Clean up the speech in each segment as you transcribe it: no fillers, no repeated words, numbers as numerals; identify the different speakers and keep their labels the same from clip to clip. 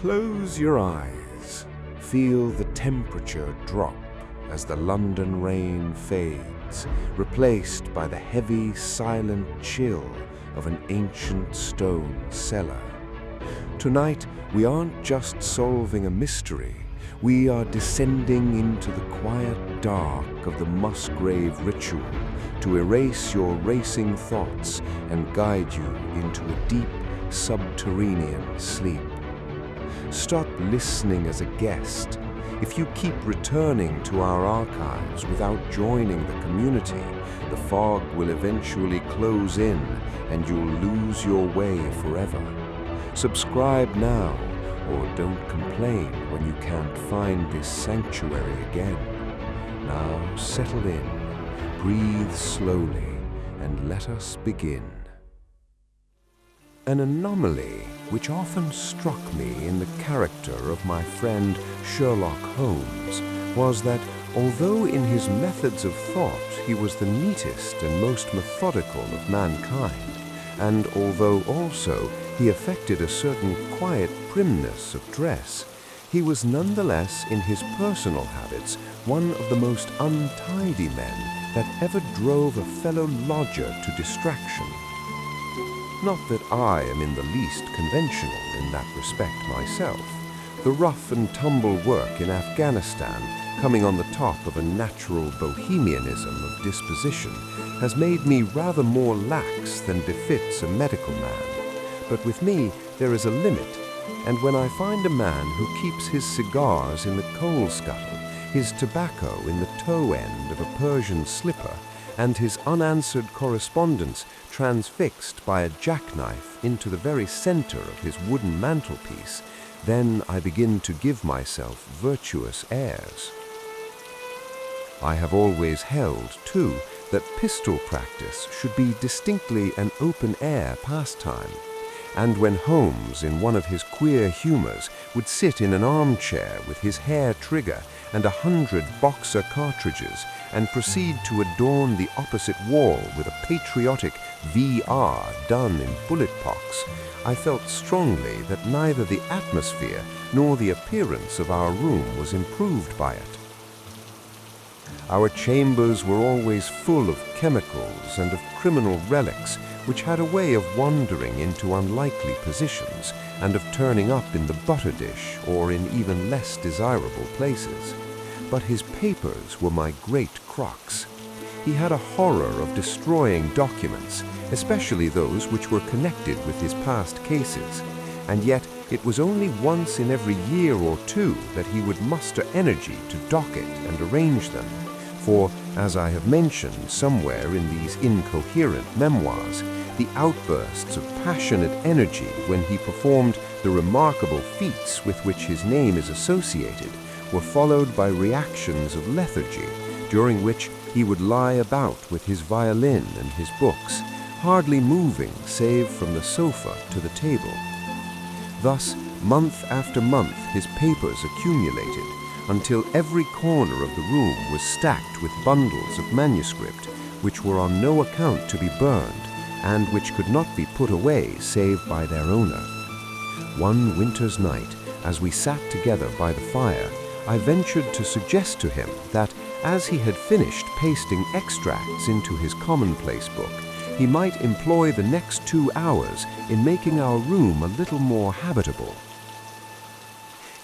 Speaker 1: Close your eyes. Feel the temperature drop as the London rain fades, replaced by the heavy, silent chill of an ancient stone cellar. Tonight, we aren't just solving a mystery. We are descending into the quiet dark of the Musgrave ritual to erase your racing thoughts and guide you into a deep, subterranean sleep. Stop listening as a guest. If you keep returning to our archives without joining the community, the fog will eventually close in and you'll lose your way forever. Subscribe now, or don't complain when you can't find this sanctuary again. Now settle in, breathe slowly, and let us begin. An anomaly which often struck me in the character of my friend Sherlock Holmes was that although in his methods of thought he was the neatest and most methodical of mankind, and although also he affected a certain quiet primness of dress, he was nonetheless in his personal habits one of the most untidy men that ever drove a fellow lodger to distraction. Not that I am in the least conventional in that respect myself. The rough and tumble work in Afghanistan, coming on the top of a natural bohemianism of disposition, has made me rather more lax than befits a medical man. But with me there is a limit, and when I find a man who keeps his cigars in the coal scuttle, his tobacco in the toe end of a Persian slipper, and his unanswered correspondence transfixed by a jackknife into the very center of his wooden mantelpiece, then I begin to give myself virtuous airs. I have always held, too, that pistol practice should be distinctly an open-air pastime, and when Holmes, in one of his queer humors, would sit in an armchair with his hair trigger and 100 boxer cartridges and proceed to adorn the opposite wall with a patriotic VR done in bullet pox, I felt strongly that neither the atmosphere nor the appearance of our room was improved by it. Our chambers were always full of chemicals and of criminal relics which had a way of wandering into unlikely positions and of turning up in the butter dish or in even less desirable places. But his papers were my great crux. He had a horror of destroying documents, especially those which were connected with his past cases, and yet it was only once in every year or two that he would muster energy to docket and arrange them. For, as I have mentioned somewhere in these incoherent memoirs, the outbursts of passionate energy when he performed the remarkable feats with which his name is associated were followed by reactions of lethargy, during which he would lie about with his violin and his books, hardly moving save from the sofa to the table. Thus, month after month, his papers accumulated, until every corner of the room was stacked with bundles of manuscript, which were on no account to be burned, and which could not be put away save by their owner. One winter's night, as we sat together by the fire, I ventured to suggest to him that, as he had finished pasting extracts into his commonplace book, he might employ the next 2 hours in making our room a little more habitable.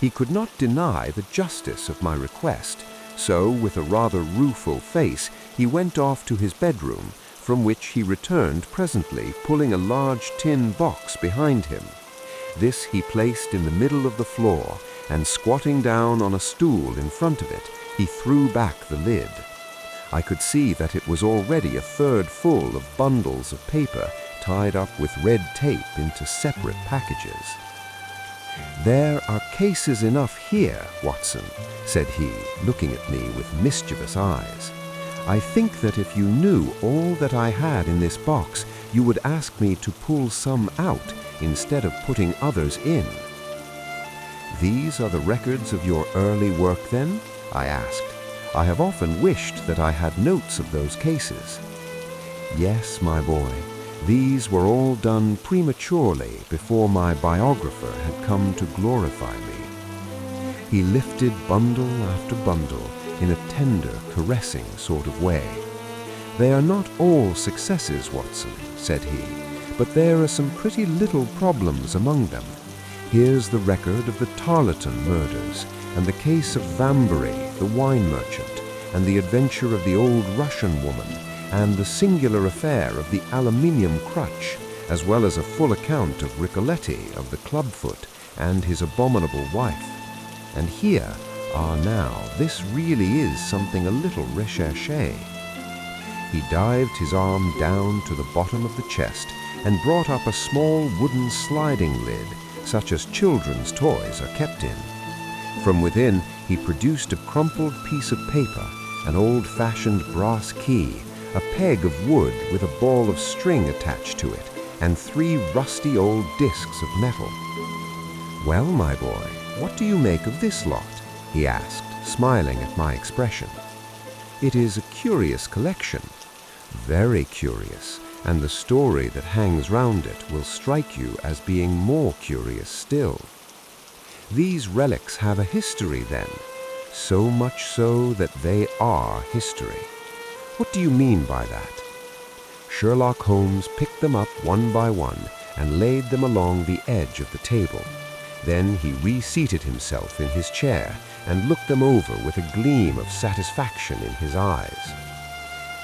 Speaker 1: He could not deny the justice of my request, so, with a rather rueful face, he went off to his bedroom, from which he returned presently, pulling a large tin box behind him. This he placed in the middle of the floor, and squatting down on a stool in front of it, he threw back the lid. I could see that it was already a third full of bundles of paper tied up with red tape into separate packages. "There are cases enough here, Watson," said he, looking at me with mischievous eyes. "I think that if you knew all that I had in this box, you would ask me to pull some out instead of putting others in." "These are the records of your early work, then?" I asked. "I have often wished that I had notes of those cases." "Yes, my boy, These were all done prematurely before my biographer had come to glorify me. He lifted bundle after bundle in a tender, caressing sort of way. "They are not all successes, Watson," said he, "but there are some pretty little problems among them. Here's the record of the Tarleton murders, and the case of Vambury, the wine merchant, and the adventure of the old Russian woman, and the singular affair of the aluminium crutch, as well as a full account of Ricoletti of the clubfoot and his abominable wife. And here, now, this really is something a little recherché." He dived his arm down to the bottom of the chest and brought up a small wooden sliding lid, such as children's toys are kept in. From within, he produced a crumpled piece of paper, an old-fashioned brass key, a peg of wood with a ball of string attached to it, and 3 rusty old discs of metal. "Well, my boy, what do you make of this lot?" he asked, smiling at my expression. "It is a curious collection, very curious, and the story that hangs round it will strike you as being more curious still. These relics have a history, then, so much so that they are history. What do you mean by that?" Sherlock Holmes picked them up one by one and laid them along the edge of the table. Then he reseated himself in his chair and looked them over with a gleam of satisfaction in his eyes.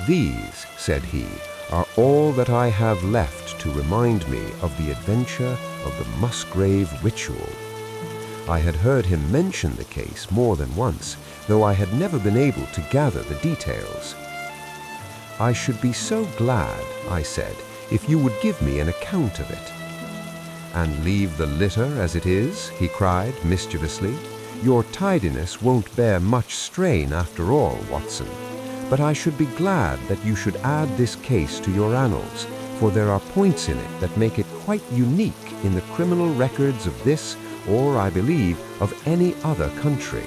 Speaker 1: "These," said he, "are all that I have left to remind me of the adventure of the Musgrave ritual." I had heard him mention the case more than once, though I had never been able to gather the details. "I should be so glad," I said, "if you would give me an account of it." "And leave the litter as it is?" he cried mischievously. "Your tidiness won't bear much strain after all, Watson. But I should be glad that you should add this case to your annals, for there are points in it that make it quite unique in the criminal records of this, or I believe, of any other country.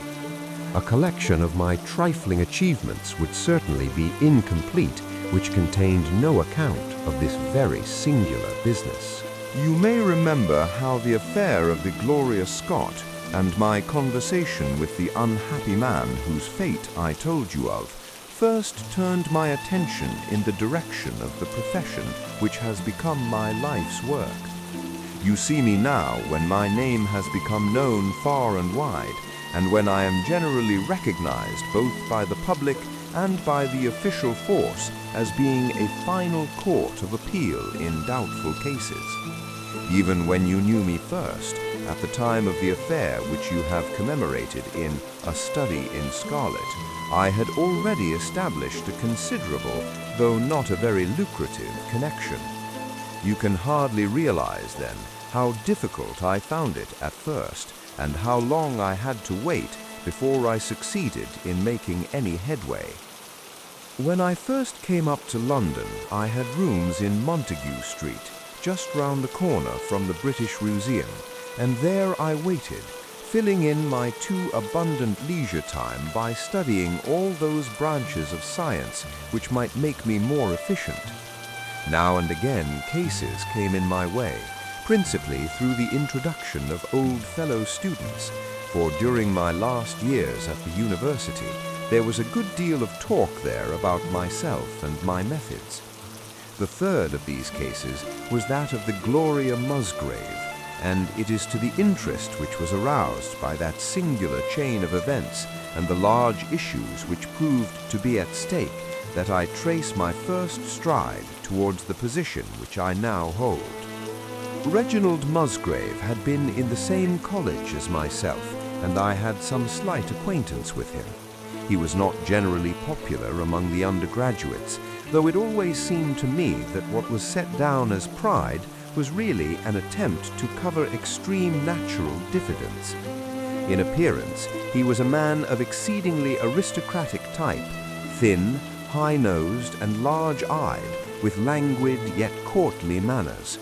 Speaker 1: A collection of my trifling achievements would certainly be incomplete which contained no account of this very singular business."
Speaker 2: You may remember how the affair of the Gloria Scott and my conversation with the unhappy man whose fate I told you of first turned my attention in the direction of the profession which has become my life's work. You see me now when my name has become known far and wide, and when I am generally recognized both by the public and by the official force as being a final court of appeal in doubtful cases. Even when you knew me first, at the time of the affair which you have commemorated in A Study in Scarlet, I had already established a considerable, though not a very lucrative, connection. You can hardly realize, then, how difficult I found it at first, and how long I had to wait before I succeeded in making any headway. When I first came up to London, I had rooms in Montague Street, just round the corner from the British Museum, and there I waited, filling in my too abundant leisure time by studying all those branches of science which might make me more efficient. Now and again cases came in my way, principally through the introduction of old fellow students, for during my last years at the university there was a good deal of talk there about myself and my methods. The third of these cases was that of the Gloria Musgrave, and it is to the interest which was aroused by that singular chain of events and the large issues which proved to be at stake that I trace my first stride towards the position which I now hold. Reginald Musgrave had been in the same college as myself, and I had some slight acquaintance with him. He was not generally popular among the undergraduates, though it always seemed to me that what was set down as pride was really an attempt to cover extreme natural diffidence. In appearance, he was a man of exceedingly aristocratic type, thin, high-nosed, and large-eyed, with languid yet courtly manners.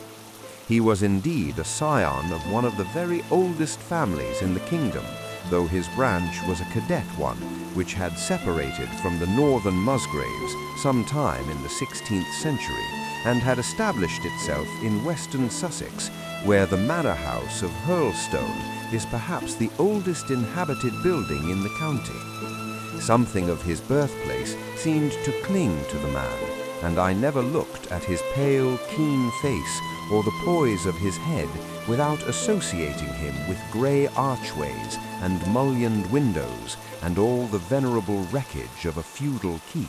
Speaker 2: He was indeed a scion of one of the very oldest families in the kingdom, though his branch was a cadet one, which had separated from the northern Musgraves some time in the 16th century,
Speaker 1: and had established itself in western Sussex, where the manor house of Hurlstone is perhaps the oldest inhabited building in the county. Something of his birthplace seemed to cling to the man, and I never looked at his pale, keen face or the poise of his head without associating him with grey archways and mullioned windows and all the venerable wreckage of a feudal keep.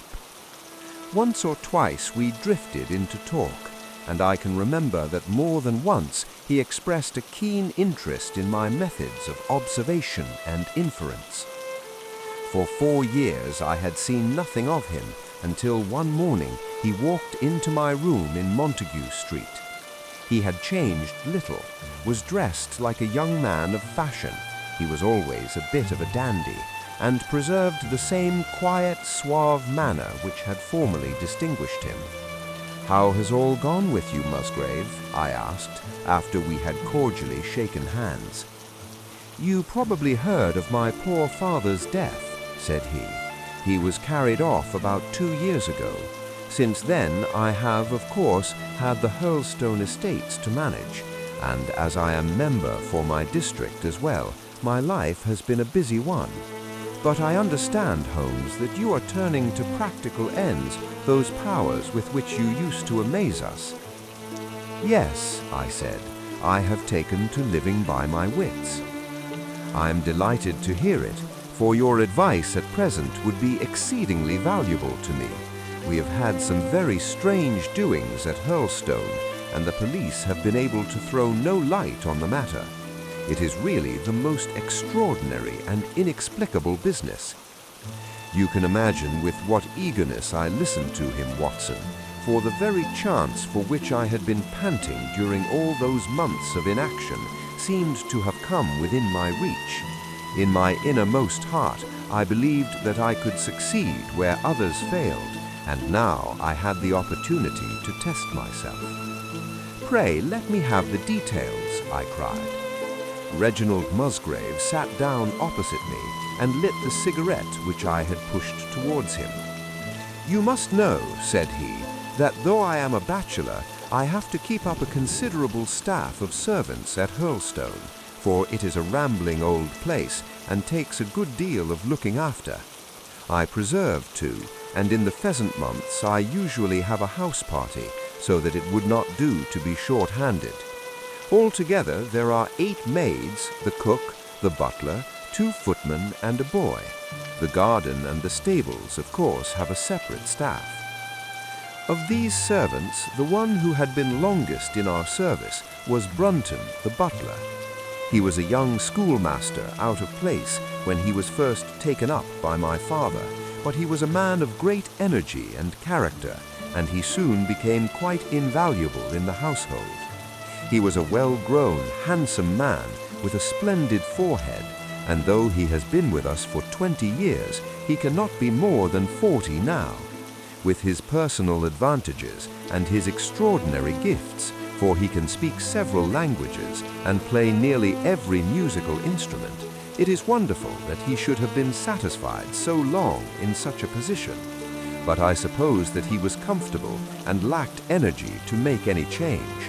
Speaker 1: Once or twice we drifted into talk, and I can remember that more than once he expressed a keen interest in my methods of observation and inference. For 4 years I had seen nothing of him until one morning he walked into my room in Montague Street. He had changed little, was dressed like a young man of fashion, he was always a bit of a dandy, and preserved the same quiet, suave manner which had formerly distinguished him. "How has all gone with you, Musgrave?" I asked, after we had cordially shaken hands. "You probably heard of my poor father's death," said he. "He was carried off about 2 years ago. Since then, I have, of course, had the Hurlstone estates to manage, and as I am member for my district as well, my life has been a busy one. But I understand, Holmes, that you are turning to practical ends those powers with which you used to amaze us." "Yes," I said, "I have taken to living by my wits." "I am delighted to hear it, for your advice at present would be exceedingly valuable to me. We have had some very strange doings at Hurlstone, and the police have been able to throw no light on the matter. It is really the most extraordinary and inexplicable business." You can imagine with what eagerness I listened to him, Watson, for the very chance for which I had been panting during all those months of inaction seemed to have come within my reach. In my innermost heart, I believed that I could succeed where others failed, and now I had the opportunity to test myself. "Pray, let me have the details," I cried. Reginald Musgrave sat down opposite me and lit the cigarette which I had pushed towards him. "You must know," said he, "that though I am a bachelor, I have to keep up a considerable staff of servants at Hurlstone, for it is a rambling old place and takes a good deal of looking after. I preserve, too, and in the pheasant months I usually have a house party, so that it would not do to be short-handed. Altogether there are 8 maids, the cook, the butler, 2 footmen, and a boy. The garden and the stables, of course, have a separate staff. Of these servants, the one who had been longest in our service was Brunton, the butler. He was a young schoolmaster out of place when he was first taken up by my father, but he was a man of great energy and character, and he soon became quite invaluable in the household. He was a well-grown, handsome man with a splendid forehead, and though he has been with us for 20 years, he cannot be more than 40 now. With his personal advantages and his extraordinary gifts, for he can speak several languages and play nearly every musical instrument, it is wonderful that he should have been satisfied so long in such a position. But I suppose that he was comfortable and lacked energy to make any change.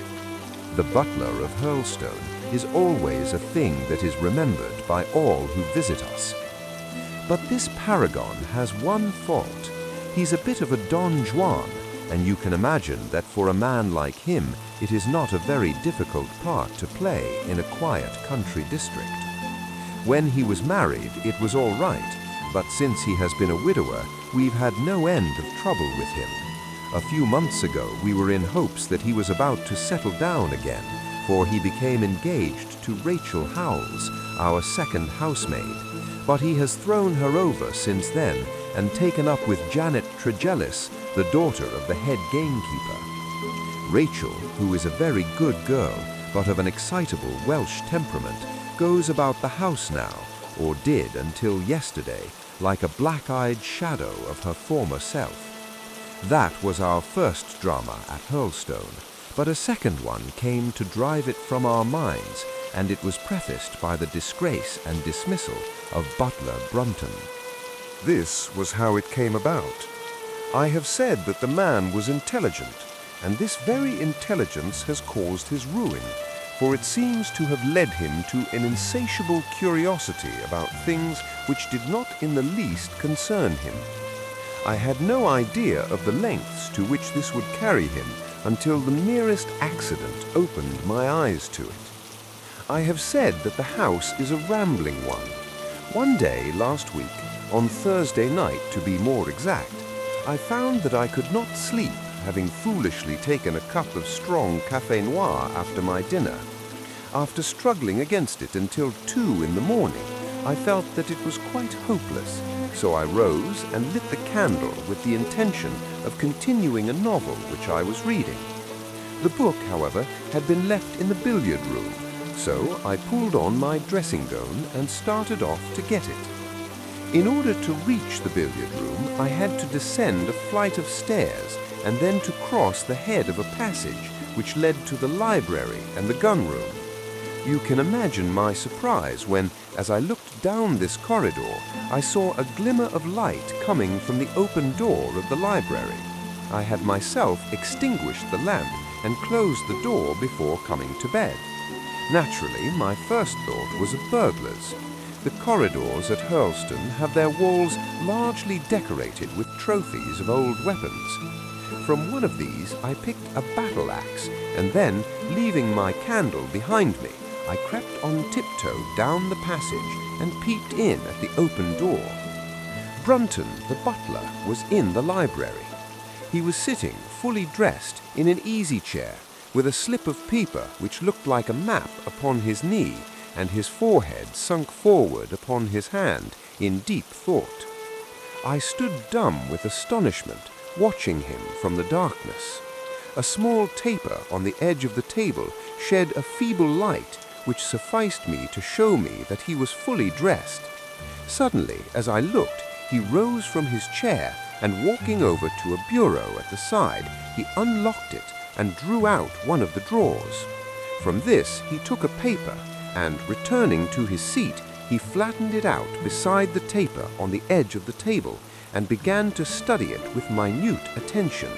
Speaker 1: The butler of Hurlstone is always a thing that is remembered by all who visit us. But this paragon has one fault. He's a bit of a Don Juan, and you can imagine that for a man like him, it is not a very difficult part to play in a quiet country district. When he was married, it was all right, but since he has been a widower, we've had no end of trouble with him. A few months ago, we were in hopes that he was about to settle down again, for he became engaged to Rachel Howells, our second housemaid, but he has thrown her over since then and taken up with Janet Tregellis, the daughter of the head gamekeeper. Rachel, who is a very good girl, but of an excitable Welsh temperament, goes about the house now, or did until yesterday, like a black-eyed shadow of her former self. That was our first drama at Hurlstone, but a second one came to drive it from our minds, and it was prefaced by the disgrace and dismissal of Butler Brunton.
Speaker 2: This was how it came about. I have said that the man was intelligent,
Speaker 1: and this very intelligence has caused his ruin, for it seems to have led him to an insatiable curiosity about things which did not in the least concern him. I had no idea of the lengths to which this would carry him until the merest accident opened my eyes to it. I have said that the house is a rambling one. One day last week, on Thursday night to be more exact, I found that I could not sleep, having foolishly taken a cup of strong café noir after my dinner. After struggling against it until 2 in the morning, I felt that it was quite hopeless, so I rose and lit the candle with the intention of continuing a novel which I was reading. The book, however, had been left in the billiard room, so I pulled on my dressing gown and started off to get it. In order to reach the billiard room, I had to descend a flight of stairs and then to cross the head of a passage which led to the library and the gun room. You can imagine my surprise when, as I looked down this corridor, I saw a glimmer of light coming from the open door of the library. I had myself extinguished the lamp and closed the door before coming to bed. Naturally, my first thought was of burglars. The corridors at Hurlstone have their walls largely decorated with trophies of old weapons. From one of these I picked a battle axe, and then, leaving my candle behind me, I crept on tiptoe down the passage and peeped in at the open door. Brunton, the butler, was in the library. He was sitting, fully dressed, in an easy-chair, with a slip of paper which looked like a map upon his knee, and his forehead sunk forward upon his hand in deep thought. I stood dumb with astonishment, watching him from the darkness. A small taper on the edge of the table shed a feeble light which sufficed me to show me that he was fully dressed. Suddenly, as I looked, he rose from his chair, and walking over to a bureau at the side, he unlocked it and drew out one of the drawers. From this he took a paper, and, returning to his seat, he flattened it out beside the taper on the edge of the table, and began to study it with minute attention.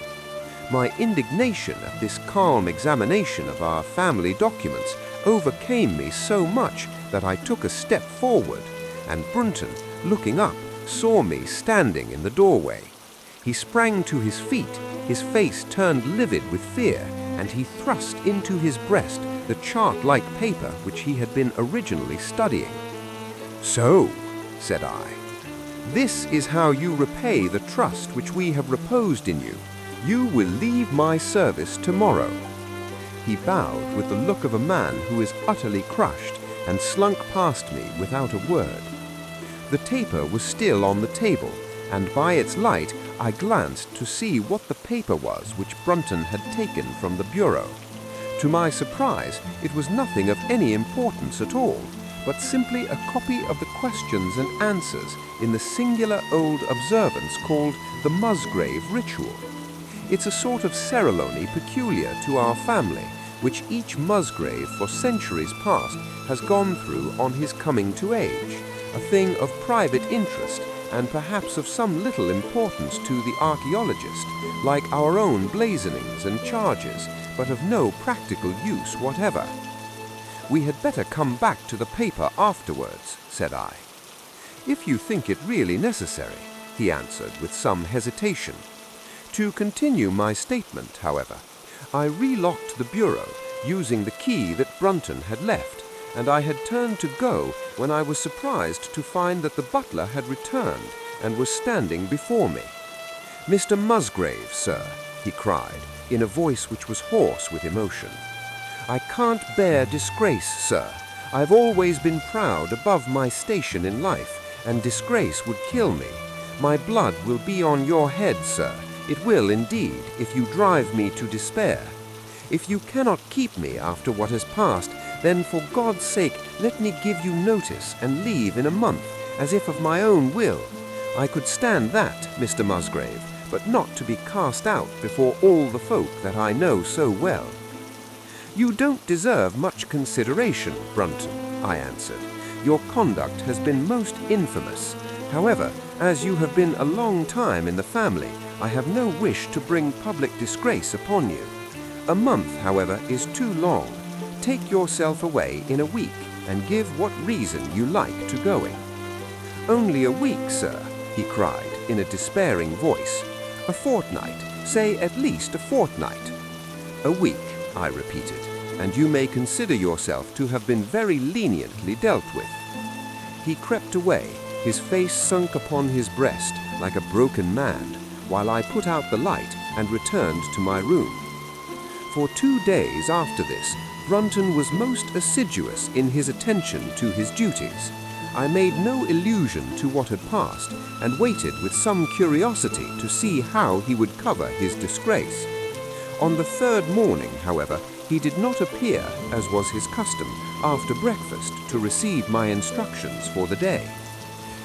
Speaker 1: My indignation at this calm examination of our family documents overcame me so much that I took a step forward, and Brunton, looking up, saw me standing in the doorway. He sprang to his feet, his face turned livid with fear, and he thrust into his breast the chart-like paper which he had been originally studying. "So," said I, "this is how you repay the trust which we have reposed in you. You will leave my service tomorrow." He bowed with the look of a man who is utterly crushed, and slunk past me without a word. The taper was still on the table, and by its light I glanced to see what the paper was which Brunton had taken from the bureau. To my surprise, it was nothing of any importance at all, but simply a copy of the questions and answers in the singular old observance called the Musgrave ritual. It's a sort of ceremony peculiar to our family, which each Musgrave for centuries past has gone through on his coming to age, a thing of private interest and perhaps of some little importance to the archaeologist, like our own blazonings and charges, but of no practical use whatever. "We had better come back to the paper afterwards," said I. "If you think it really necessary," he answered with some hesitation. To continue my statement, however, I relocked the bureau, using the key that Brunton had left, and I had turned to go when I was surprised to find that the butler had returned and was standing before me. "Mr. Musgrave, sir," he cried, in a voice which was hoarse with emotion. "I can't bear disgrace, sir. I've always been proud above my station in life, and disgrace would kill me. My blood will be on your head, sir. It will indeed, if you drive me to despair. If you cannot keep me after what has passed, then for God's sake let me give you notice and leave in a month, as if of my own will. I could stand that, Mr. Musgrave, but not to be cast out before all the folk that I know so well." "You don't deserve much consideration, Brunton," I answered. "Your conduct has been most infamous. However, as you have been a long time in the family, I have no wish to bring public disgrace upon you. A month, however, is too long. Take yourself away in a week and give what reason you like to going." "Only a week, sir," he cried in a despairing voice. "A fortnight, say at least a fortnight." "A week," I repeated, "and you may consider yourself to have been very leniently dealt with." He crept away, his face sunk upon his breast like a broken man, while I put out the light and returned to my room. For 2 days after this, Brunton was most assiduous in his attention to his duties. I made no allusion to what had passed, and waited with some curiosity to see how he would cover his disgrace. On the 3rd morning, however, he did not appear, as was his custom, after breakfast to receive my instructions for the day.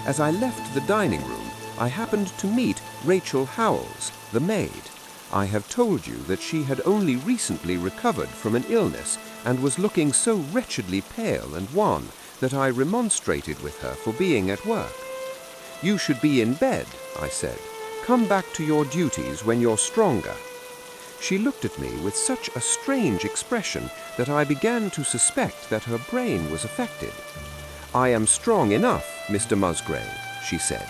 Speaker 1: As I left the dining room, I happened to meet Rachel Howells, the maid. I have told you that she had only recently recovered from an illness and was looking so wretchedly pale and wan that I remonstrated with her for being at work. "You should be in bed," I said. "Come back to your duties when you're stronger." She looked at me with such a strange expression that I began to suspect that her brain was affected. "I am strong enough, Mr. Musgrave," she said.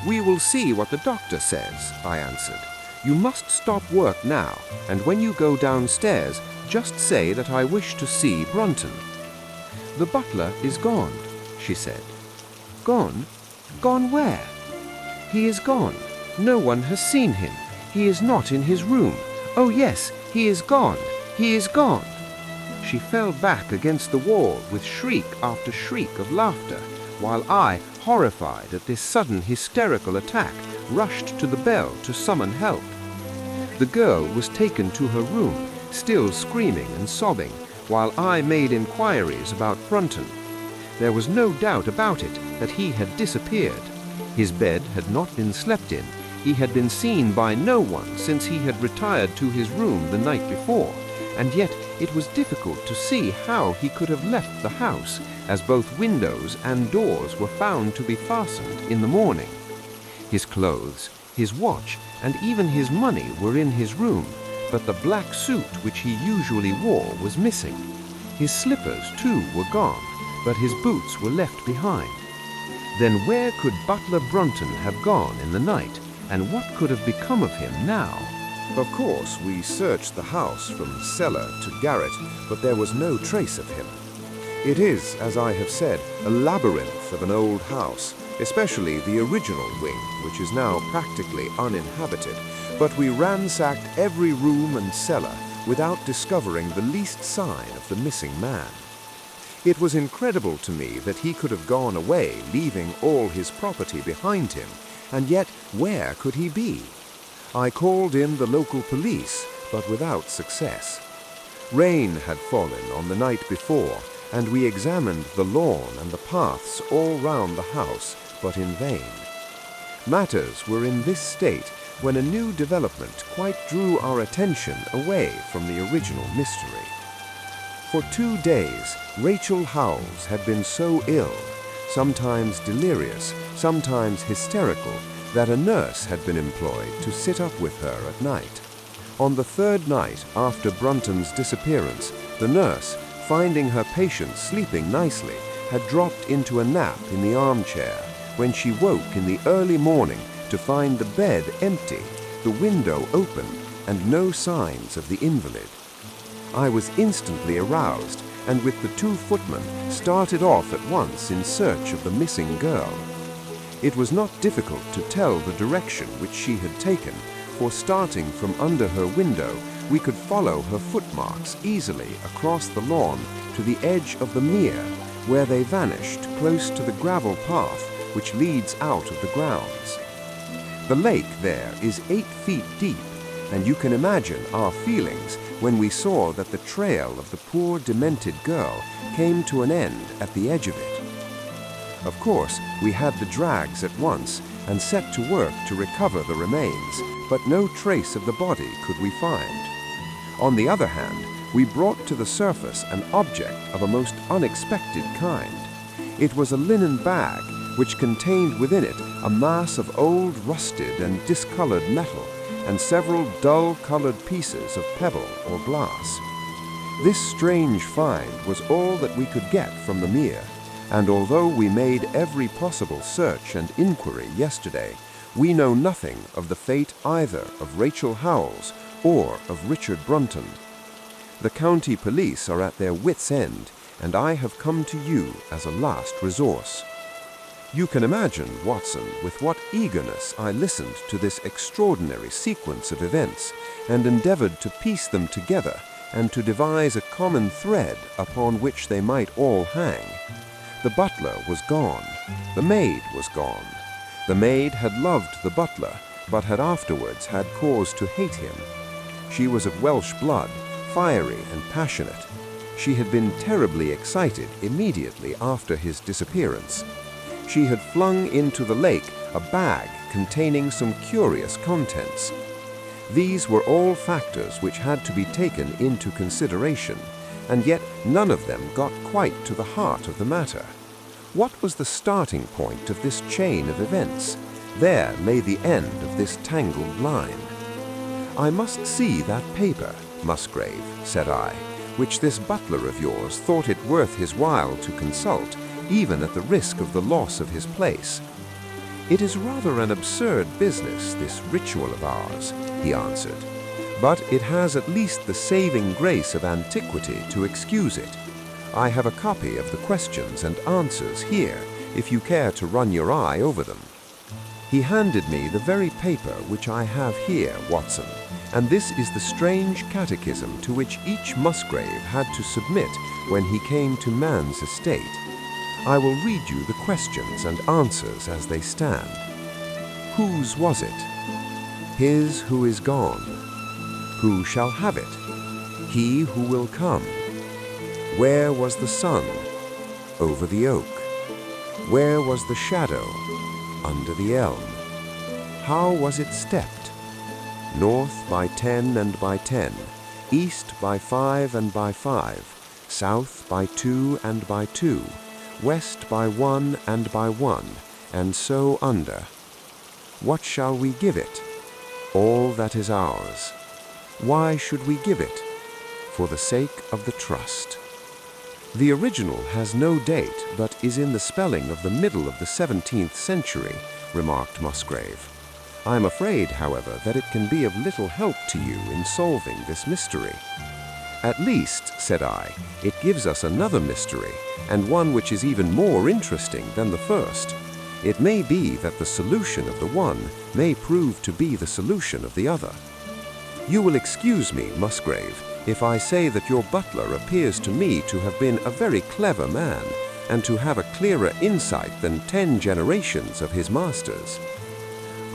Speaker 1: "We will see what the doctor says," I answered. "You must stop work now, and when you go downstairs, just say that I wish to see Brunton." "The butler is gone," she said. "Gone? Gone where?" "He is gone. No one has seen him. He is not in his room. Oh yes, he is gone. He is gone." She fell back against the wall with shriek after shriek of laughter, while I, horrified at this sudden hysterical attack, rushed to the bell to summon help. The girl was taken to her room, still screaming and sobbing, while I made inquiries about Brunton. There was no doubt about it that he had disappeared. His bed had not been slept in. He had been seen by no one since he had retired to his room the night before, and yet it was difficult to see how he could have left the house, as both windows and doors were found to be fastened in the morning. His clothes, his watch, and even his money were in his room, but the black suit which he usually wore was missing. His slippers, too, were gone, but his boots were left behind. Then where could Butler Brunton have gone in the night, and what could have become of him now?
Speaker 2: Of course, we searched the house from cellar to garret, but there was no trace of him. It is, as I have said, a labyrinth of an old house, especially the original wing, which is now practically uninhabited, but we ransacked every room and cellar without discovering the least sign of the missing man. It was incredible to me that he could have gone away, leaving all his property behind him, and yet where could he be? I called in the local police, but without success. Rain had fallen on the night before, and we examined the lawn and the paths all round the house, but in vain. Matters were in this state when a new development quite drew our attention away from the original mystery. For 2 days, Rachel Howells had been so ill, sometimes delirious, sometimes hysterical, that a nurse had been employed to sit up with her at night. On the 3rd night after Brunton's disappearance, the nurse, finding her patient sleeping nicely, had dropped into a nap in the armchair when she woke in the early morning to find the bed empty, the window open, and no signs of the invalid. I was instantly aroused, and with the 2 footmen started off at once in search of the missing girl. It was not difficult to tell the direction which she had taken, for starting from under her window, we could follow her footmarks easily across the lawn to the edge of the mere, where they vanished close to the gravel path which leads out of the grounds. The lake there is 8 feet deep, and you can imagine our feelings when we saw that the trail of the poor demented girl came to an end at the edge of it. Of course, we had the drags at once and set to work to recover the remains, but no trace of the body could we find. On the other hand, we brought to the surface an object of a most unexpected kind. It was a linen bag which contained within it a mass of old rusted and discolored metal,
Speaker 1: and several dull-colored pieces of pebble or glass. This strange find was all that we could get from the mere, and although we made every possible search and inquiry yesterday, we know nothing of the fate either of Rachel Howells or of Richard Brunton. The county police are at their wits' end, and I have come to you as a last resource. You can imagine, Watson, with what eagerness I listened to this extraordinary sequence of events and endeavored to piece them together and to devise a common thread upon which they might all hang. The butler was gone. The maid was gone. The maid had loved the butler, but had afterwards had cause to hate him. She was of Welsh blood, fiery and passionate. She had been terribly excited immediately after his disappearance. She had flung into the lake a bag containing some curious contents. These were all factors which had to be taken into consideration, and yet none of them got quite to the heart of the matter. What was the starting point of this chain of events? There lay the end of this tangled line. "I must see that paper, Musgrave," said I, "which this butler of yours thought it worth his while to consult, even at the risk of the loss of his place." "It is rather an absurd business, this ritual of ours," he answered, "but it has at least the saving grace of antiquity to excuse it. I have a copy of the questions and answers here, if you care to run your eye over them." He handed me the very paper which I have here, Watson, and this is the strange catechism to which each Musgrave had to submit when he came to man's estate. I will read you the questions and answers as they stand. Whose was it? His who is gone. Who shall have it? He who will come. Where was the sun? Over the oak. Where was the shadow? Under the elm. How was it stepped? North by 10 and by 10, east by 5 and by 5, south by 2 and by 2, west by 1 and by 1, and so under. What shall we give it? All that is ours. Why should we give it? For the sake of the trust. The original has no date, but is in the spelling of the middle of the 17th century, remarked Musgrave. I am afraid, however, that it can be of little help to you in solving this mystery. At least, said I, it gives us another mystery, and one which is even more interesting than the first. It may be that the solution of the one may prove to be the solution of the other. You will excuse me, Musgrave, if I say that your butler appears to me to have been a very clever man, and to have a clearer insight than 10 generations of his masters.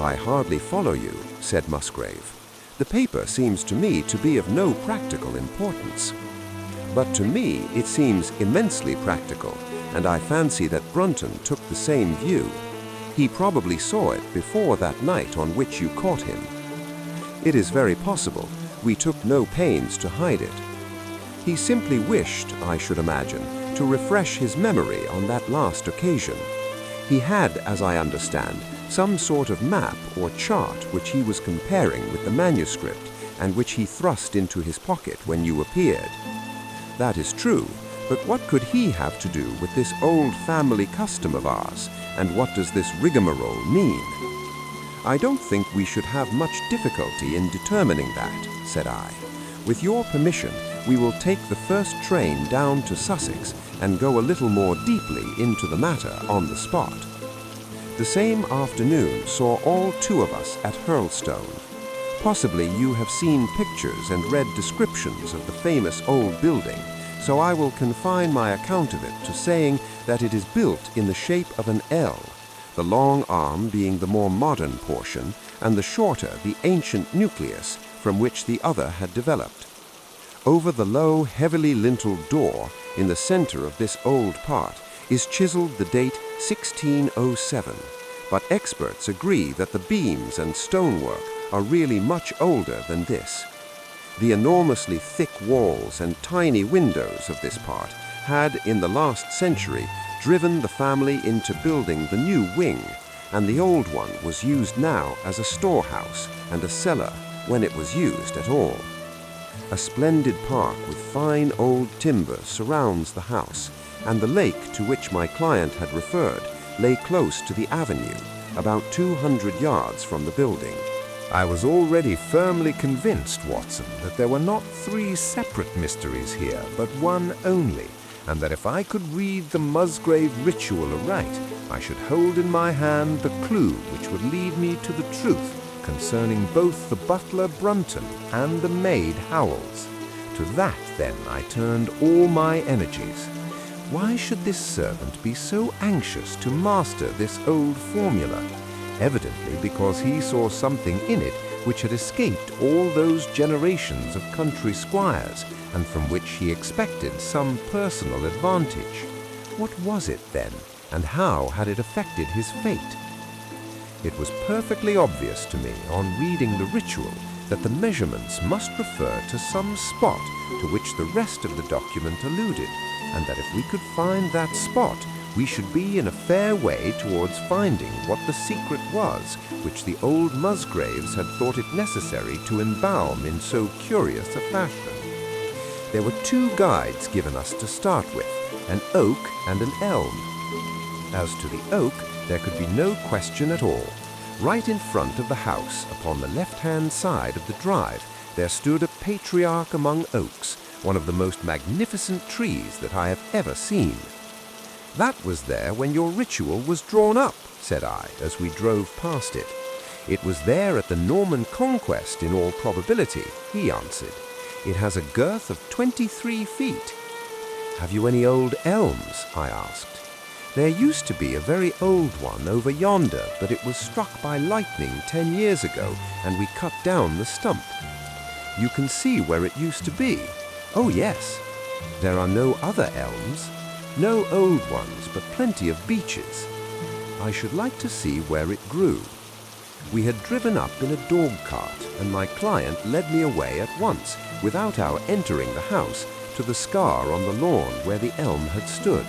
Speaker 1: I hardly follow you, said Musgrave. The paper seems to me to be of no practical importance. But to me it seems immensely practical, and I fancy that Brunton took the same view. He probably saw it before that night on which you caught him. It is very possible. We took no pains to hide it. He simply wished, I should imagine, to refresh his memory on that last occasion. He had, as I understand, some sort of map or chart which he was comparing with the manuscript and which he thrust into his pocket when you appeared. That is true, but what could he have to do with this old family custom of ours, and what does this rigmarole mean? I don't think we should have much difficulty in determining that, said I. With your permission, we will take the first train down to Sussex and go a little more deeply into the matter on the spot. The same afternoon saw all 2 of us at Hurlstone. Possibly you have seen pictures and read descriptions of the famous old building, so I will confine my account of it to saying that it is built in the shape of an L, the long arm being the more modern portion, and the shorter the ancient nucleus from which the other had developed. Over the low, heavily linteled door in the center of this old part is chiseled the date 1607, but experts agree that the beams and stonework are really much older than this. The enormously thick walls and tiny windows of this part had, in the last century, driven the family into building the new wing, and the old one was used now as a storehouse and a cellar when it was used at all. A splendid park with fine old timber surrounds the house, and the lake to which my client had referred lay close to the avenue, about 200 yards from the building. I was already firmly convinced, Watson, that there were not 3 separate mysteries here, but one only, and that if I could read the Musgrave ritual aright, I should hold in my hand the clue which would lead me to the truth concerning both the butler Brunton and the maid Howells. To that, then, I turned all my energies. Why should this servant be so anxious to master this old formula? Evidently because he saw something in it which had escaped all those generations of country squires, and from which he expected some personal advantage. What was it, then, and how had it affected his fate? It was perfectly obvious to me, on reading the ritual, that the measurements must refer to some spot to which the rest of the document alluded, and that if we could find that spot, we should be in a fair way towards finding what the secret was which the old Musgraves had thought it necessary to embalm in so curious a fashion. There were 2 guides given us to start with, an oak and an elm. As to the oak, there could be no question at all. Right in front of the house, upon the left-hand side of the drive, there stood a patriarch among oaks, one of the most magnificent trees that I have ever seen. "That was there when your ritual was drawn up," said I, as we drove past it. "It was there at the Norman Conquest, in all probability," he answered. "It has a girth of 23 feet. "Have you any old elms?" I asked. "There used to be a very old one over yonder, but it was struck by lightning 10 years ago, and we cut down the stump." "You can see where it used to be?" "Oh, yes." "There are no other elms?" "No old ones, but plenty of beeches." "I should like to see where it grew." We had driven up in a dog-cart, and my client led me away at once, without our entering the house, to the scar on the lawn where the elm had stood.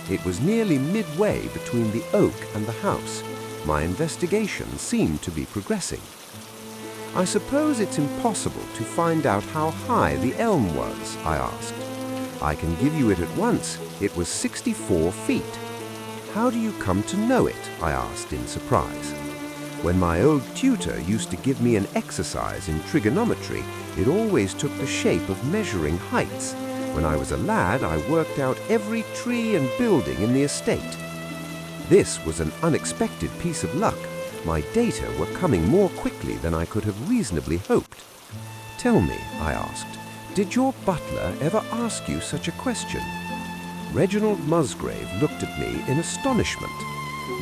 Speaker 1: It was nearly midway between the oak and the house. My investigation seemed to be progressing. "I suppose it's impossible to find out how high the elm was?" I asked. "I can give you it at once. It was 64 feet. "How do you come to know it?" I asked in surprise. "When my old tutor used to give me an exercise in trigonometry, it always took the shape of measuring heights. When I was a lad, I worked out every tree and building in the estate." This was an unexpected piece of luck. My data were coming more quickly than I could have reasonably hoped. "Tell me," I asked, "did your butler ever ask you such a question?" Reginald Musgrave looked at me in astonishment.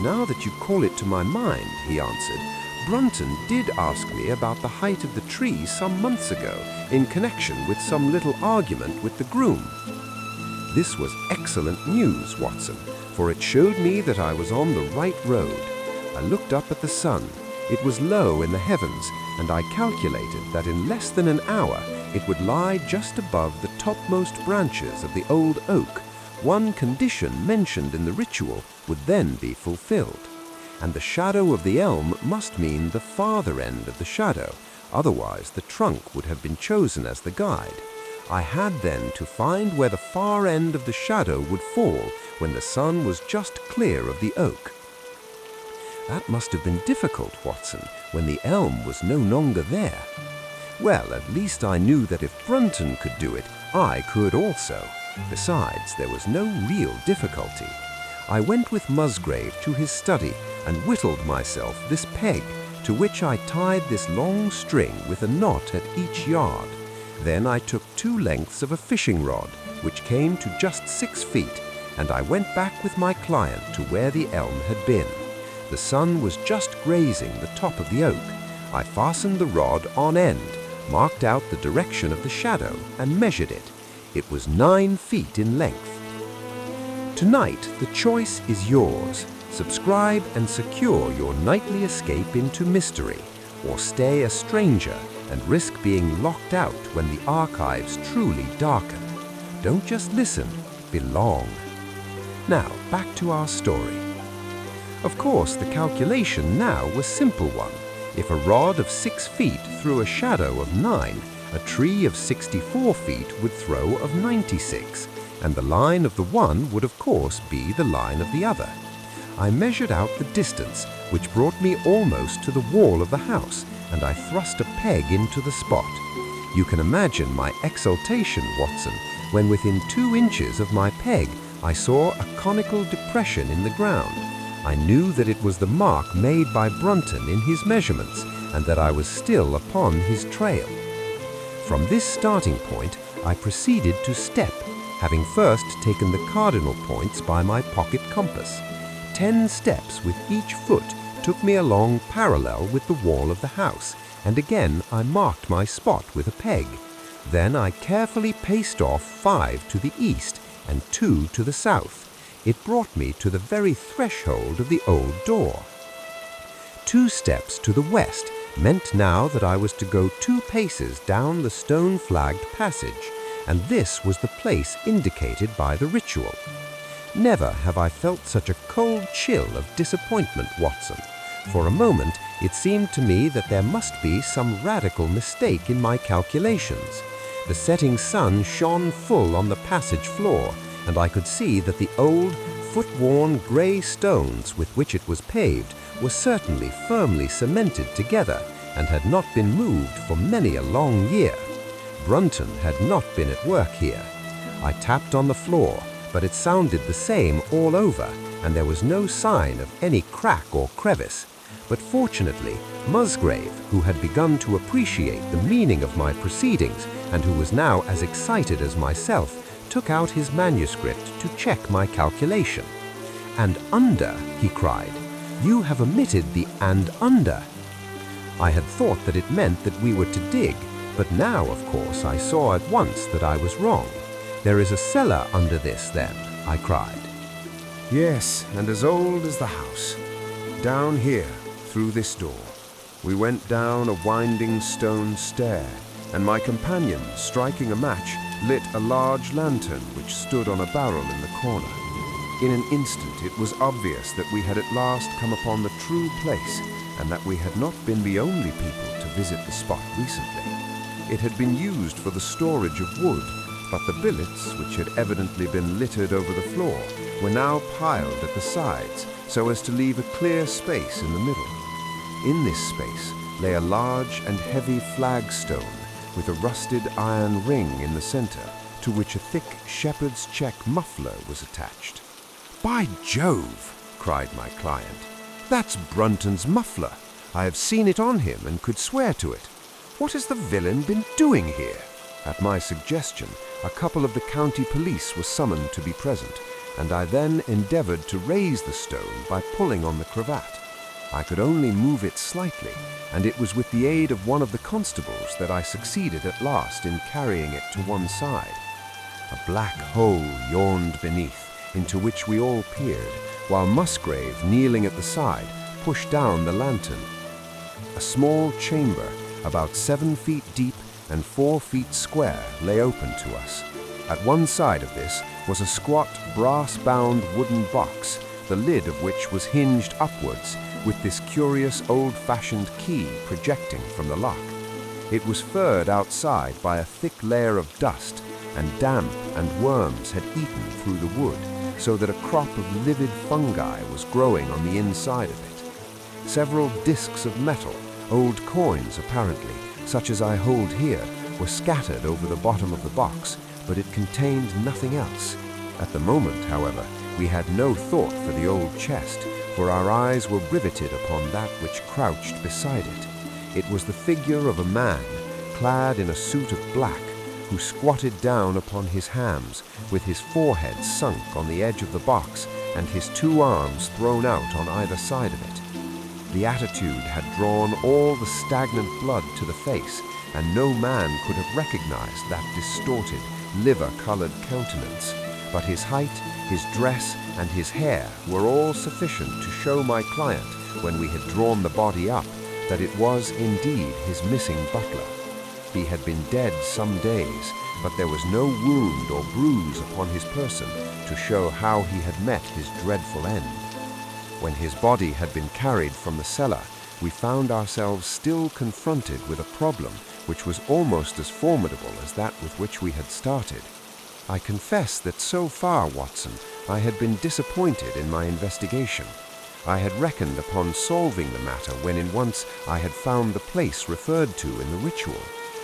Speaker 1: "Now that you call it to my mind," he answered, "Brunton did ask me about the height of the tree some months ago, in connection with some little argument with the groom." This was excellent news, Watson, for it showed me that I was on the right road. I looked up at the sun. It was low in the heavens, and I calculated that in less than an hour it would lie just above the topmost branches of the old oak. One condition mentioned in the ritual would then be fulfilled, and the shadow of the elm must mean the farther end of the shadow, otherwise the trunk would have been chosen as the guide. I had then to find where the far end of the shadow would fall when the sun was just clear of the oak. That must have been difficult, Watson, when the elm was no longer there. Well, at least I knew that if Brunton could do it, I could also. Besides, there was no real difficulty. I went with Musgrave to his study and whittled myself this peg, to which I tied this long string with a knot at each yard. Then I took 2 lengths of a fishing rod, which came to just 6 feet, and I went back with my client to where the elm had been. The sun was just grazing the top of the oak. I fastened the rod on end, marked out the direction of the shadow, and measured it. It was 9 feet in length. Tonight, the choice is yours. Subscribe and secure your nightly escape into mystery, or stay a stranger and risk being locked out when the archives truly darken. Don't just listen, belong. Now, back to our story. Of course, the calculation now was a simple one. If a rod of 6 feet threw a shadow of 9, a tree of 64 feet would throw of 96, and the line of the one would of course be the line of the other. I measured out the distance, which brought me almost to the wall of the house, and I thrust a peg into the spot. You can imagine my exultation, Watson, when within 2 inches of my peg I saw a conical depression in the ground. I knew that it was the mark made by Brunton in his measurements, and that I was still upon his trail. From this starting point, I proceeded to step, having first taken the cardinal points by my pocket compass. 10 steps with each foot took me along parallel with the wall of the house, and again I marked my spot with a peg. Then I carefully paced off 5 to the east and 2 to the south. It brought me to the very threshold of the old door. 2 steps to the west meant now that I was to go 2 paces down the stone-flagged passage, and this was the place indicated by the ritual. Never have I felt such a cold chill of disappointment, Watson. For a moment, it seemed to me that there must be some radical mistake in my calculations. The setting sun shone full on the passage floor, and I could see that the old, foot-worn grey stones with which it was paved were certainly firmly cemented together and had not been moved for many a long year. Brunton had not been at work here. I tapped on the floor, but it sounded the same all over, and there was no sign of any crack or crevice. But fortunately, Musgrave, who had begun to appreciate the meaning of my proceedings and who was now as excited as myself, took out his manuscript to check my calculation. "And under," he cried. "You have omitted the and under." I had thought that it meant that we were to dig, but now, of course, I saw at once that I was wrong. "There is a cellar under this, then?" I cried.
Speaker 2: Yes, and as old as the house. Down here, through this door. We went down a winding stone stair, and my companion, striking a match, lit a large lantern which stood on a barrel in the corner. In an instant it was obvious that we had at last come upon the true place, and that we had not been the only people to visit the spot recently. It had been used for the storage of wood, but the billets, which had evidently been littered over the floor, were now piled at the sides so as to leave a clear space in the middle. In this space lay a large and heavy flagstone with a rusted iron ring in the center, to which a thick shepherd's check muffler was attached. "By Jove!" cried my client. "That's Brunton's muffler. I have seen it on him and could swear to it. What has the villain been doing here?" At my suggestion, a couple of the county police were summoned to be present, and I then endeavored to raise the stone by pulling on the cravat. I could only move it slightly, and it was with the aid of one of the constables that I succeeded at last in carrying it to one side. A black hole yawned beneath, into which we all peered, while Musgrave, kneeling at the side, pushed down the lantern. A small chamber, about 7 feet deep and 4 feet square, lay open to us. At one side of this was a squat, brass-bound wooden box, the lid of which was hinged upwards, with this curious old-fashioned key projecting from the lock. It was furred outside by a thick layer of dust, and damp and worms had eaten through the wood, so that a crop of livid fungi was growing on the inside of it. Several discs of metal, old coins apparently, such as I hold here, were scattered over the bottom of the box, but it contained nothing else. At the moment, however, we had no thought for the old chest, for our eyes were riveted upon that which crouched beside it. It was the figure of a man, clad in a suit of black, who squatted down upon his hams, with his forehead sunk on the edge of the box and his 2 arms thrown out on either side of it. The attitude had drawn all the stagnant blood to the face, and no man could have recognized that distorted, liver-colored countenance. But his height, his dress, and his hair were all sufficient to show my client, when we had drawn the body up, that it was indeed his missing butler. He had been dead some days, but there was no wound or bruise upon his person to show how he had met his dreadful end.
Speaker 1: When his body had been carried from the cellar, we found ourselves still confronted with a problem which was almost as formidable as that with which we had started. I confess that so far, Watson, I had been disappointed in my investigation. I had reckoned upon solving the matter when once I had found the place referred to in the ritual,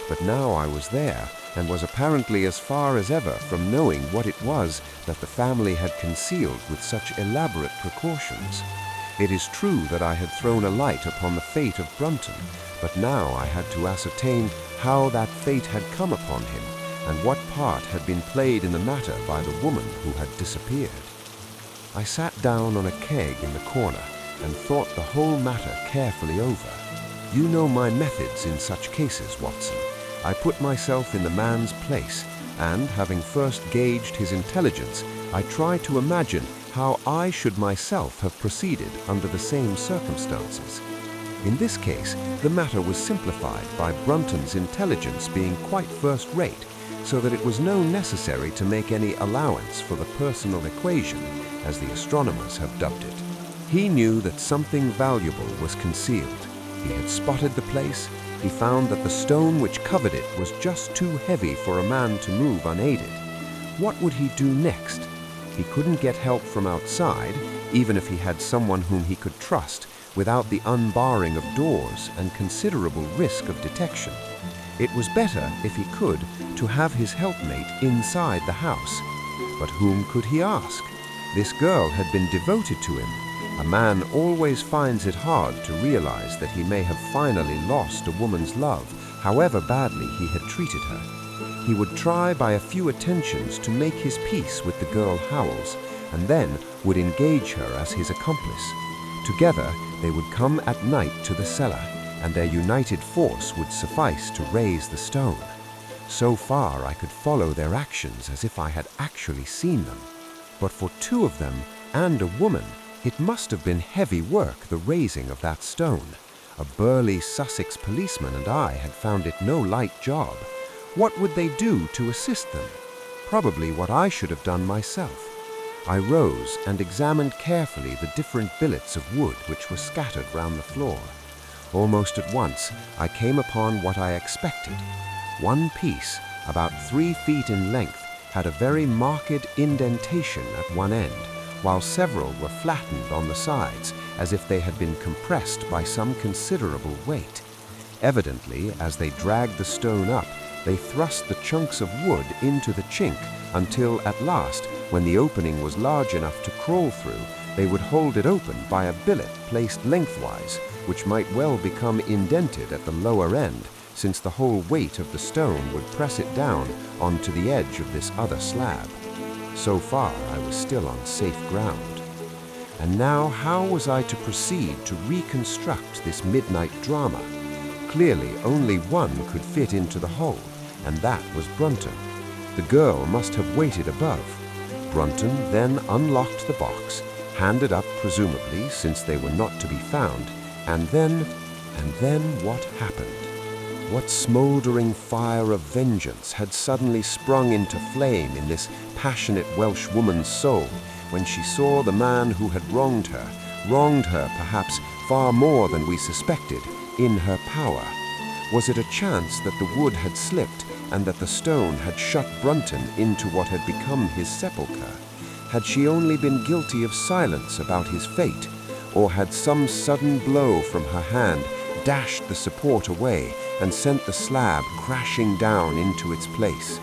Speaker 1: but now I was there and was apparently as far as ever from knowing what it was that the family had concealed with such elaborate precautions. It is true that I had thrown a light upon the fate of Brunton, but now I had to ascertain how that fate had come upon him, and what part had been played in the matter by the woman who had disappeared. I sat down on a keg in the corner and thought the whole matter carefully over. You know my methods in such cases, Watson. I put myself in the man's place, and having first gauged his intelligence, I tried to imagine how I should myself have proceeded under the same circumstances. In this case, the matter was simplified by Brunton's intelligence being quite first-rate, so that it was no necessary to make any allowance for the personal equation, as the astronomers have dubbed it. He knew that something valuable was concealed. He had spotted the place. He found that the stone which covered it was just too heavy for a man to move unaided. What would he do next? He couldn't get help from outside, even if he had someone whom he could trust, without the unbarring of doors and considerable risk of detection. It was better, if he could, to have his helpmate inside the house. But whom could he ask? This girl had been devoted to him. A man always finds it hard to realize that he may have finally lost a woman's love, however badly he had treated her. He would try by a few attentions to make his peace with the girl Howells, and then would engage her as his accomplice. Together, they would come at night to the cellar, and their united force would suffice to raise the stone. So far I could follow their actions as if I had actually seen them. But for two of them and a woman, it must have been heavy work, the raising of that stone. A burly Sussex policeman and I had found it no light job. What would they do to assist them? Probably what I should have done myself. I rose and examined carefully the different billets of wood which were scattered round the floor. Almost at once I came upon what I expected. One piece, about 3 feet in length, had a very marked indentation at one end, while several were flattened on the sides, as if they had been compressed by some considerable weight. Evidently, as they dragged the stone up, they thrust the chunks of wood into the chink until, at last, when the opening was large enough to crawl through, they would hold it open by a billet placed lengthwise, which might well become indented at the lower end, since the whole weight of the stone would press it down onto the edge of this other slab. So far, I was still on safe ground. And now, how was I to proceed to reconstruct this midnight drama? Clearly, only one could fit into the hole, and that was Brunton. The girl must have waited above. Brunton then unlocked the box, handed up presumably, since they were not to be found, and then what happened? What smoldering fire of vengeance had suddenly sprung into flame in this passionate Welsh woman's soul when she saw the man who had wronged her perhaps far more than we suspected, in her power? Was it a chance that the wood had slipped and that the stone had shut Brunton into what had become his sepulchre? Had she only been guilty of silence about his fate, or had some sudden blow from her hand dashed the support away and sent the slab crashing down into its place?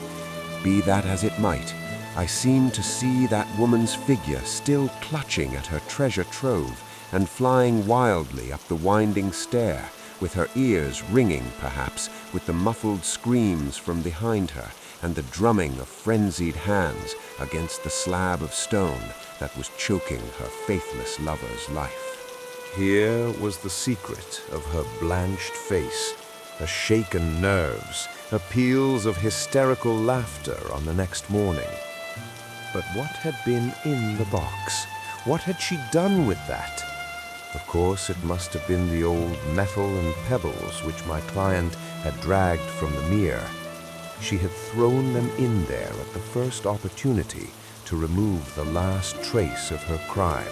Speaker 1: Be that as it might, I seemed to see that woman's figure still clutching at her treasure trove and flying wildly up the winding stair, with her ears ringing, perhaps, with the muffled screams from behind her and the drumming of frenzied hands against the slab of stone that was choking her faithless lover's life. Here was the secret of her blanched face, her shaken nerves, her peals of hysterical laughter on the next morning. But what had been in the box? What had she done with that? Of course, it must have been the old metal and pebbles which my client had dragged from the mere. She had thrown them in there at the first opportunity to remove the last trace of her crime.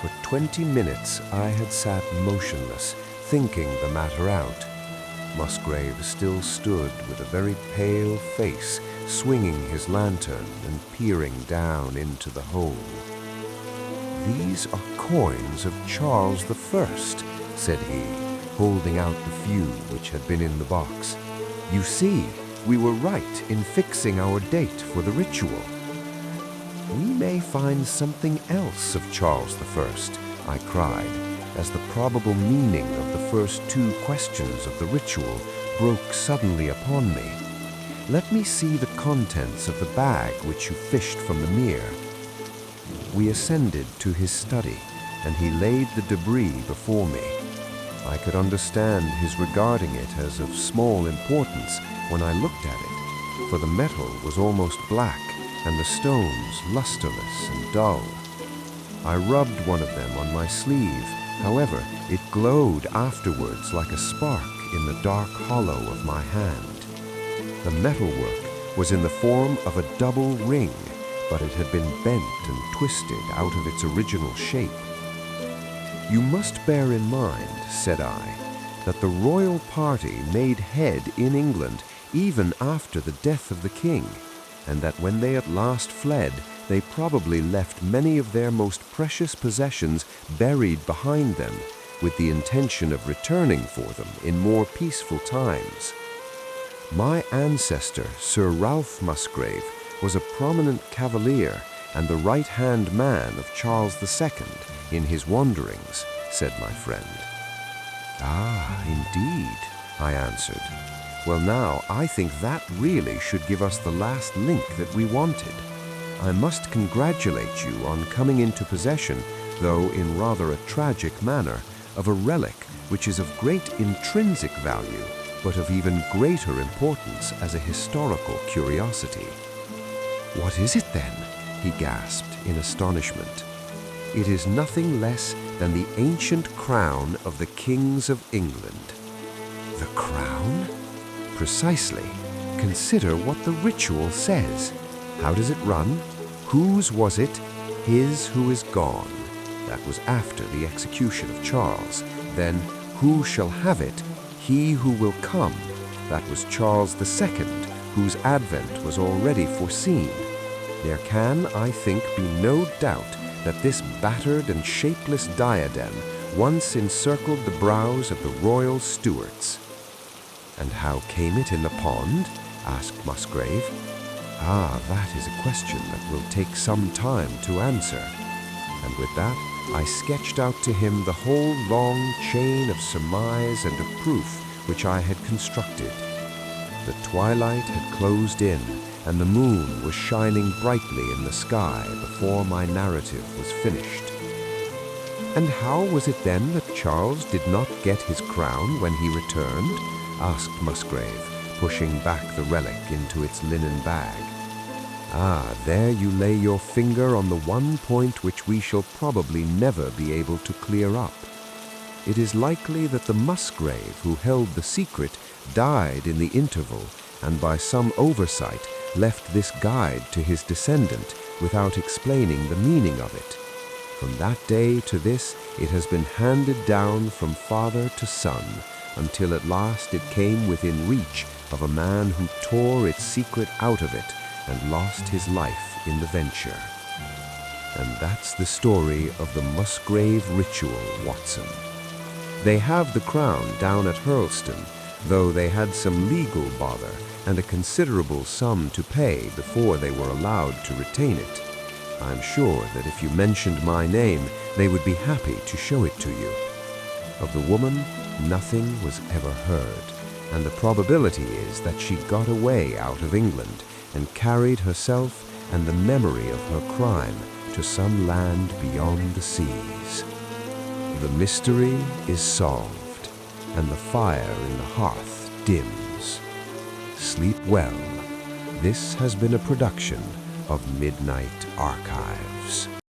Speaker 1: For 20 minutes I had sat motionless, thinking the matter out. Musgrave still stood with a very pale face, swinging his lantern and peering down into the hole. "These are coins of Charles I," said he, holding out the few which had been in the box. "You see, we were right in fixing our date for the ritual." "We may find something else of Charles I," I cried, as the probable meaning of the first two questions of the ritual broke suddenly upon me. "Let me see the contents of the bag which you fished from the mere." We ascended to his study, and he laid the debris before me. I could understand his regarding it as of small importance when I looked at it, for the metal was almost black and the stones lusterless and dull. I rubbed one of them on my sleeve. However, it glowed afterwards like a spark in the dark hollow of my hand. The metalwork was in the form of a double ring, but it had been bent and twisted out of its original shape. "You must bear in mind," said I, "that the royal party made head in England even after the death of the king, and that when they at last fled, they probably left many of their most precious possessions buried behind them, with the intention of returning for them in more peaceful times. My ancestor, Sir Ralph Musgrave, was a prominent cavalier and the right-hand man of Charles II in his wanderings," said my friend. "Ah, indeed," I answered. "Well, now, I think that really should give us the last link that we wanted. I must congratulate you on coming into possession, though in rather a tragic manner, of a relic which is of great intrinsic value, but of even greater importance as a historical curiosity." "What is it then?" he gasped in astonishment. "It is nothing less than the ancient crown of the kings of England." "The crown?" "Precisely. Consider what the ritual says. How does it run? Whose was it? His who is gone. That was after the execution of Charles. Then, who shall have it? He who will come. That was Charles II, whose advent was already foreseen. There can, I think, be no doubt that this battered and shapeless diadem once encircled the brows of the royal Stuarts." "And how came it in the pond?" asked Musgrave. "Ah, that is a question that will take some time to answer." And with that, I sketched out to him the whole long chain of surmise and of proof which I had constructed. The twilight had closed in, and the moon was shining brightly in the sky before my narrative was finished. "And how was it then that Charles did not get his crown when he returned?" asked Musgrave, pushing back the relic into its linen bag. "Ah, there you lay your finger on the one point which we shall probably never be able to clear up. It is likely that the Musgrave who held the secret died in the interval, and by some oversight left this guide to his descendant without explaining the meaning of it. From that day to this, it has been handed down from father to son, until at last it came within reach of a man who tore its secret out of it and lost his life in the venture. And that's the story of the Musgrave ritual, Watson. They have the crown down at Hurlstone, though they had some legal bother and a considerable sum to pay before they were allowed to retain it. I'm sure that if you mentioned my name, they would be happy to show it to you. Of the woman, nothing was ever heard, and the probability is that she got away out of England and carried herself and the memory of her crime to some land beyond the seas. The mystery is solved, and the fire in the hearth dims. Sleep well. This has been a production of Midnight Archives.